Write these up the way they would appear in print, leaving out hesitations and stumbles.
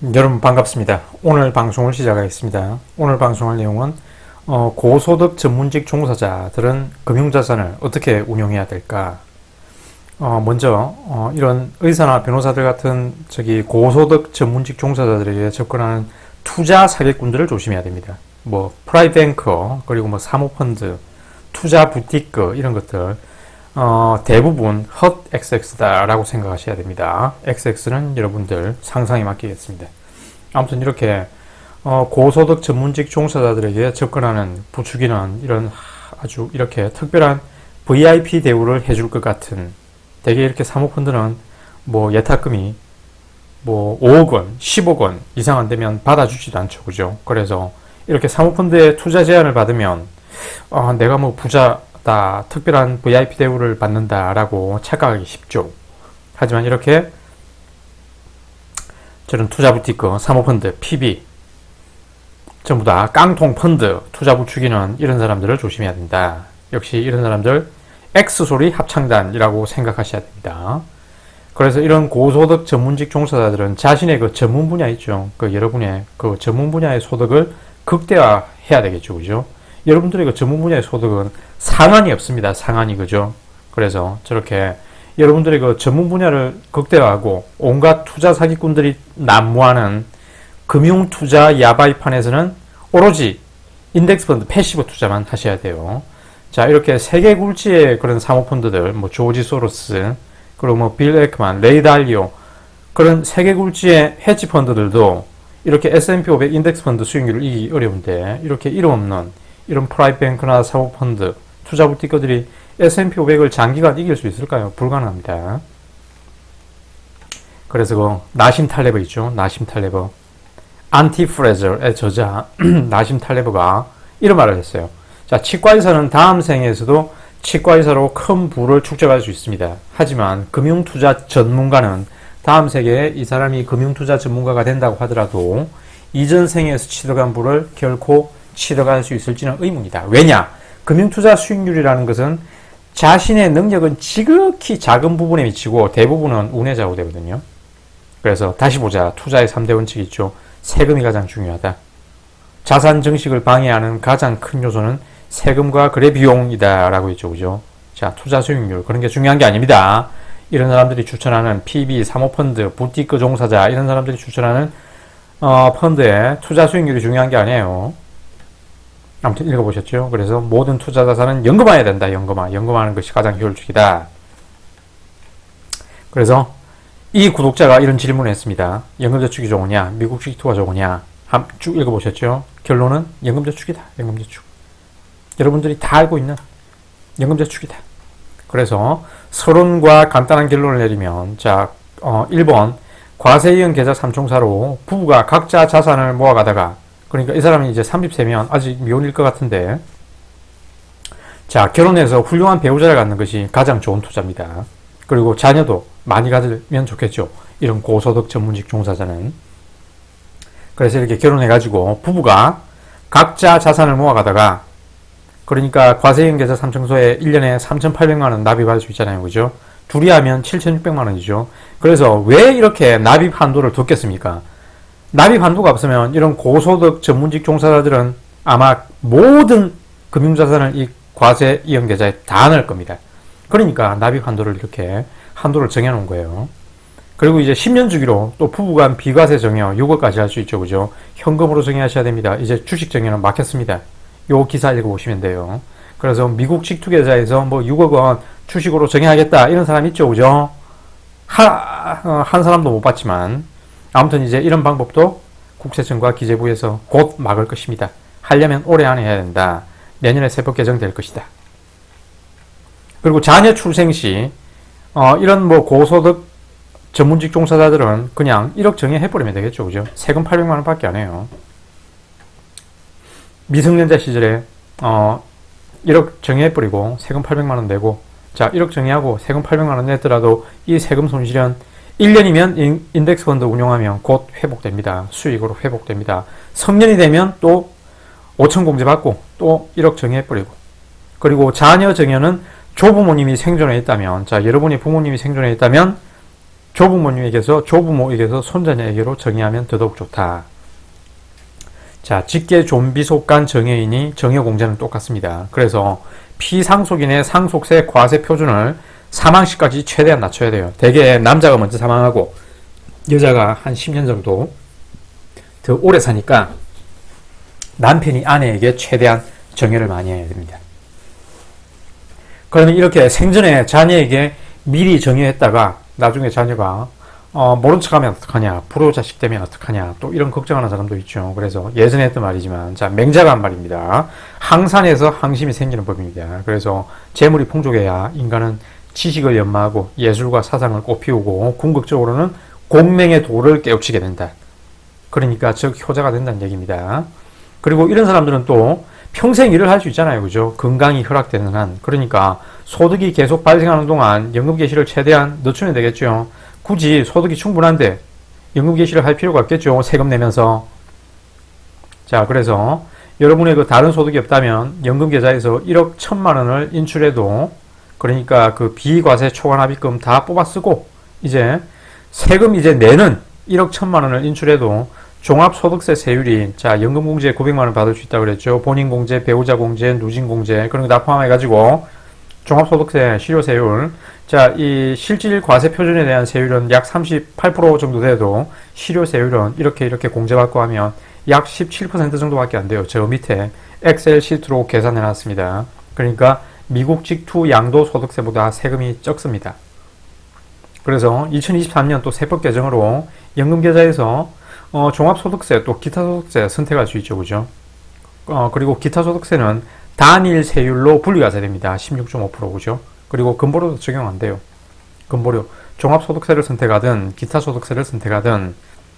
여러분 반갑습니다. 오늘 방송을 시작하겠습니다. 오늘 방송할 내용은 고소득 전문직 종사자들은 금융자산을 어떻게 운용해야 될까? 먼저 이런 의사나 변호사들 같은 고소득 전문직 종사자들에게 접근하는 투자 사기꾼들을 조심해야 됩니다. 뭐 프라이뱅커 그리고 뭐 사모펀드, 투자 부티크 이런 것들 대부분 헛 XX다라고 생각하셔야 됩니다. XX는 여러분들 상상에 맡기겠습니다. 아무튼 이렇게 고소득 전문직 종사자들에게 접근하는 부추기는 이런 아주 이렇게 특별한 VIP 대우를 해줄 것 같은, 대개 이렇게 사모펀드는 뭐 예탁금이 뭐 5억 원, 10억 원 이상 안 되면 받아주지도 않죠. 그죠? 그래서 이렇게 사모펀드에 투자 제안을 받으면 내가 뭐 부자 특별한 VIP 대우를 받는다라고 착각하기 쉽죠. 하지만 이렇게 저런 투자 부티크, 사모펀드, PB 전부 다 깡통 펀드, 투자 부추기는 이런 사람들을 조심해야 된다. 역시 이런 사람들 X소리 합창단이라고 생각하셔야 됩니다. 그래서 이런 고소득 전문직 종사자들은 자신의 그 전문 분야 있죠. 여러분의 그 전문 분야의 소득을 극대화해야 되겠죠. 그죠? 여러분들의 그 전문 분야의 소득은 상한이 없습니다. 상한이. 그죠? 그래서 저렇게 여러분들의 그 전문 분야를 극대화하고 온갖 투자 사기꾼들이 난무하는 금융 투자 야바이판에서는 오로지 인덱스 펀드 패시브 투자만 하셔야 돼요. 자, 이렇게 세계 굴지의 그런 사모펀드들, 뭐 조지 소로스, 그리고 뭐 빌 에크만, 레이 달리오, 그런 세계 굴지의 헤지 펀드들도 이렇게 S&P 500 인덱스 펀드 수익률을 이기기 어려운데, 이렇게 이름 없는 이런 프라이뱅크나 사모펀드, 투자 부티커들이 S&P 500을 장기간 이길 수 있을까요? 불가능합니다. 그래서 그 나심 탈레버 있죠? 나심 탈레버. 안티프레저의 저자 나심 탈레버가 이런 말을 했어요. 자, 치과의사는 다음 생에서도 치과의사로 큰 부를 축적할 수 있습니다. 하지만 금융투자 전문가는 다음 생에 이 사람이 금융투자 전문가가 된다고 하더라도 이전 생에서 취득한 부를 결코 취득할 수 있을지는 의문이다. 왜냐? 금융투자 수익률이라는 것은 자신의 능력은 지극히 작은 부분에 미치고 대부분은 운에 좌우되거든요. 그래서 다시 보자. 투자의 3대 원칙이 있죠. 세금이 가장 중요하다. 자산 증식을 방해하는 가장 큰 요소는 세금과 거래 비용이다 라고 했죠. 그죠? 자, 투자 수익률 그런 게 중요한 게 아닙니다. 이런 사람들이 추천하는 PB, 사모펀드, 부티크 종사자 이런 사람들이 추천하는 펀드의 투자 수익률이 중요한 게 아니에요. 아무튼 읽어보셨죠? 그래서 모든 투자 자산은 연금화해야 된다. 연금화하는 것이 가장 효율적이다. 그래서 이 구독자가 이런 질문을 했습니다. 연금저축이 좋으냐? 미국식 투가 좋으냐? 쭉 읽어보셨죠? 결론은 연금저축이다. 연금저축. 여러분들이 다 알고 있는 연금저축이다. 그래서 서론과 간단한 결론을 내리면, 자, 1번 과세이용 계좌 삼총사로 부부가 각자 자산을 모아가다가, 그러니까 이 사람이 이제 30세면 아직 미혼일 것 같은데, 자, 결혼해서 훌륭한 배우자를 갖는 것이 가장 좋은 투자입니다. 그리고 자녀도 많이 가지면 좋겠죠. 이런 고소득 전문직 종사자는. 그래서 이렇게 결혼해가지고 부부가 각자 자산을 모아가다가, 그러니까 과세형 계좌 삼총소에 1년에 3,800만원 납입할 수 있잖아요. 그죠? 둘이 하면 7,600만원이죠. 그래서 왜 이렇게 납입 한도를 뒀겠습니까? 납입 한도가 없으면 이런 고소득 전문직 종사자들은 아마 모든 금융자산을 이 과세 이용 계좌에 다 넣을 겁니다. 그러니까 납입 한도를 이렇게 한도를 정해놓은 거예요. 그리고 이제 10년 주기로 또 부부간 비과세 정여 6억까지 할 수 있죠. 그죠? 현금으로 정의하셔야 됩니다. 이제 주식 정여는 막혔습니다. 요 기사 읽어보시면 돼요. 그래서 미국식 투자자에서 뭐 6억 원 주식으로 정의하겠다 이런 사람 있죠. 그죠? 한 사람도 못 봤지만, 아무튼 이제 이런 방법도 국세청과 기재부에서 곧 막을 것입니다. 하려면 올해 안에 해야 된다. 내년에 세법 개정될 것이다. 그리고 자녀 출생 시 이런 뭐 고소득 전문직 종사자들은 그냥 1억 정해해버리면 되겠죠. 그죠? 세금 800만원 밖에 안 해요. 미성년자 시절에 1억 정해버리고 세금 800만원 내고, 자, 1억 정의하고 세금 800만원 냈더라도 이 세금 손실은 1년이면 인덱스 펀드 운용하면 곧 회복됩니다. 수익으로 회복됩니다. 성년이 되면 또 5천 공제 받고 또 1억 정해버리고, 그리고 자녀 정여는 조부모님이 생존해 있다면, 자, 여러분이 부모님이 생존해 있다면 조부모에게서 손자녀에게로 정의하면 더더욱 좋다. 자, 직계 존비속 간 정여인이 정여공제는 똑같습니다. 그래서 피상속인의 상속세 과세 표준을 사망시까지 최대한 낮춰야 돼요. 대개 남자가 먼저 사망하고 여자가 한 10년 정도 더 오래 사니까 남편이 아내에게 최대한 정여를 많이 해야 됩니다. 그러면 이렇게 생전에 자녀에게 미리 정여했다가 나중에 자녀가 모른 척하면 어떡하냐, 불효자식 되면 어떡하냐, 또 이런 걱정하는 사람도 있죠. 그래서 예전에 했던 말이지만, 자, 맹자가 한 말입니다. 항산에서 항심이 생기는 법입니다. 그래서 재물이 풍족해야 인간은 지식을 연마하고 예술과 사상을 꽃피우고 궁극적으로는 공명의 도를 깨우치게 된다. 그러니까 즉 효자가 된다는 얘기입니다. 그리고 이런 사람들은 또 평생 일을 할 수 있잖아요. 그죠? 건강이 허락되는 한. 그러니까 소득이 계속 발생하는 동안 연금 개시를 최대한 늦추면 되겠죠. 굳이 소득이 충분한데 연금 개시를 할 필요가 없겠죠. 세금 내면서. 자, 그래서 여러분의 그 다른 소득이 없다면 연금 계좌에서 1억 1천만 원을 인출해도, 그러니까 그 비과세 초과납입금 다 뽑아 쓰고 이제 세금 이제 내는 1억 1천만 원을 인출해도 종합소득세 세율이, 자, 연금공제 900만 원 받을 수 있다고 그랬죠. 본인공제, 배우자공제, 누진공제, 그런 거 다 포함해가지고 종합소득세 실효세율, 자, 이 실질 과세 표준에 대한 세율은 약 38% 정도 돼도 실효세율은 이렇게 공제받고 하면 약 17% 정도밖에 안 돼요. 저 밑에 엑셀 시트로 계산해 놨습니다. 그러니까 미국 직투 양도소득세보다 세금이 적습니다. 그래서 2023년 또 세법 개정으로 연금계좌에서 종합소득세 또 기타소득세 선택할 수 있죠. 그죠? 그리고 기타소득세는 단일 세율로 분리가 됩니다. 16.5%. 그죠? 그리고 근보료도 적용 안 돼요. 근보료. 종합소득세를 선택하든 기타소득세를 선택하든,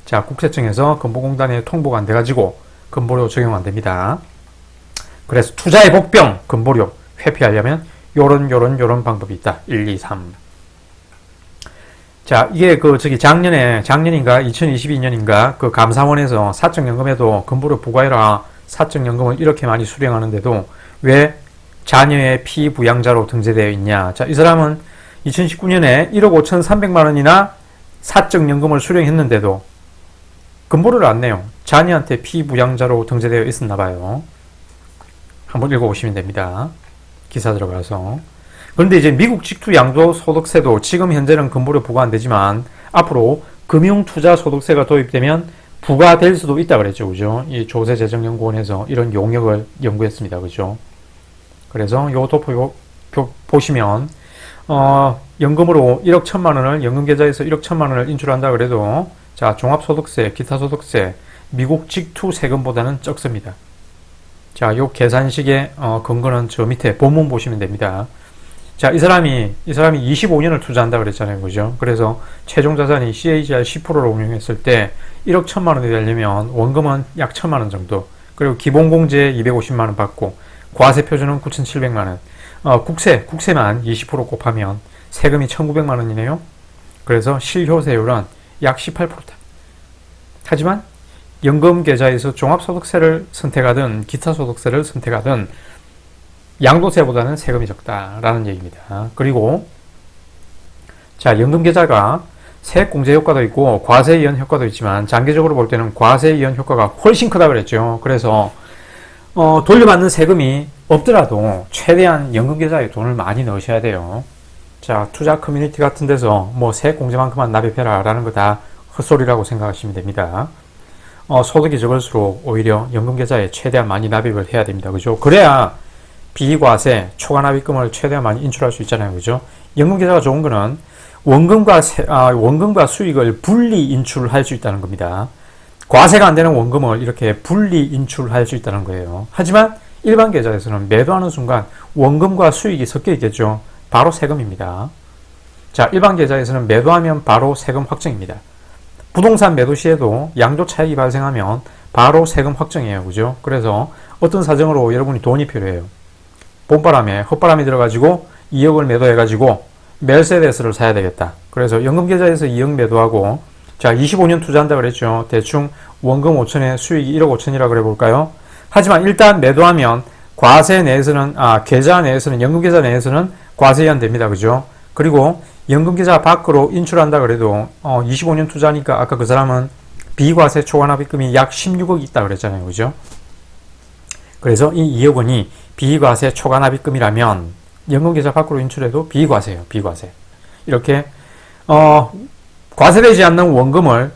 자, 국세청에서 근보공단에 통보가 안 돼가지고 근보료 적용 안 됩니다. 그래서 투자의 복병 근보료 회피하려면 요런 방법이 있다. 1, 2, 3. 자, 이게 작년인가 2022년인가 그 감사원에서 사적연금에도 근보료 부과해라, 사적연금을 이렇게 많이 수령하는데도 왜 자녀의 피부양자로 등재되어 있냐. 자, 이 사람은 2019년에 1억 5,300만 원이나 사적연금을 수령했는데도 근보료를 안 내요. 자녀한테 피부양자로 등재되어 있었나 봐요. 한번 읽어보시면 됩니다. 기사 들어가서. 그런데 이제 미국 직투 양도소득세도 지금 현재는 근보료 부과 안 되지만 앞으로 금융투자소득세가 도입되면 부과될 수도 있다 그랬죠. 그죠? 이 조세재정연구원에서 이런 용역을 연구했습니다. 그죠? 그래서 요것도 보시면 연금으로 1억 1천만 원을 연금계좌에서 1억 1천만 원을 인출한다 그래도, 자, 종합소득세, 기타소득세 미국 직투 세금보다는 적습니다. 자, 요 계산식의 근거는 저 밑에 본문 보시면 됩니다. 자, 이 사람이 25년을 투자한다 그랬잖아요. 그죠? 그래서 최종 자산이 CAGR 10%로 운용했을 때 1억 1천만 원이 되려면 원금은 약 1천만 원 정도, 그리고 기본공제 250만 원 받고 과세 표준은 9,700만 원, 국세만 20% 곱하면 세금이 1,900만 원이네요. 그래서 실효세율은 약 18%다. 하지만 연금계좌에서 종합소득세를 선택하든 기타소득세를 선택하든 양도세보다는 세금이 적다라는 얘기입니다. 그리고 자, 연금계좌가 세액공제 효과도 있고 과세 이연 효과도 있지만 장기적으로 볼 때는 과세 이연 효과가 훨씬 크다 그랬죠. 그래서 돌려받는 세금이 없더라도 최대한 연금계좌에 돈을 많이 넣으셔야 돼요. 자, 투자 커뮤니티 같은 데서 뭐 세액공제만큼만 납입해라 라는 거 다 헛소리라고 생각하시면 됩니다. 소득이 적을수록 오히려 연금계좌에 최대한 많이 납입을 해야 됩니다. 그죠? 그래야 비과세, 초과납입금을 최대한 많이 인출할 수 있잖아요. 그죠? 연금계좌가 좋은 거는 원금과 수익을 분리 인출할 수 있다는 겁니다. 과세가 안 되는 원금을 이렇게 분리 인출할 수 있다는 거예요. 하지만 일반 계좌에서는 매도하는 순간 원금과 수익이 섞여 있겠죠. 바로 세금입니다. 자, 일반 계좌에서는 매도하면 바로 세금 확정입니다. 부동산 매도 시에도 양도 차익이 발생하면 바로 세금 확정이에요. 그죠? 그래서 어떤 사정으로 여러분이 돈이 필요해요. 봄바람에 헛바람이 들어가지고 2억을 매도해가지고 메르세데스를 사야 되겠다. 그래서 연금계좌에서 2억 매도하고, 자, 25년 투자한다 그랬죠. 대충 원금 5천에 수익이 1억 5천이라 그래 볼까요? 하지만 일단 매도하면 과세 내에서는, 계좌 내에서는, 연금계좌 내에서는 과세 이완됩니다. 그죠? 그리고 연금계좌 밖으로 인출한다 그래도 25년 투자니까 아까 그 사람은 비과세 초과납입금이 약 16억이 있다 그랬잖아요. 그죠? 그래서 이 2억 원이 비과세 초과납입금이라면 연금계좌 밖으로 인출해도 비과세예요. 비과세. 이렇게 과세되지 않는 원금을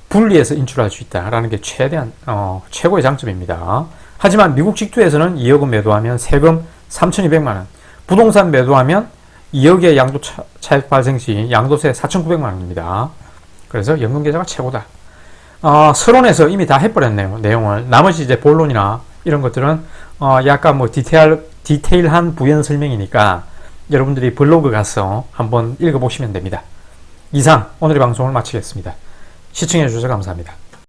분리해서 인출할 수 있다라는 게 최고의 장점입니다. 하지만 미국 직투에서는 2억원 매도하면 세금 3,200만 원, 부동산 매도하면 2억의 양도 차익 발생 시 양도세 4,900만 원입니다. 그래서 연금계좌가 최고다. 서론에서 이미 다 해버렸네요. 내용을. 나머지 이제 본론이나 이런 것들은 약간 뭐 디테일한 부연 설명이니까 여러분들이 블로그 가서 한번 읽어보시면 됩니다. 이상 오늘의 방송을 마치겠습니다. 시청해 주셔서 감사합니다.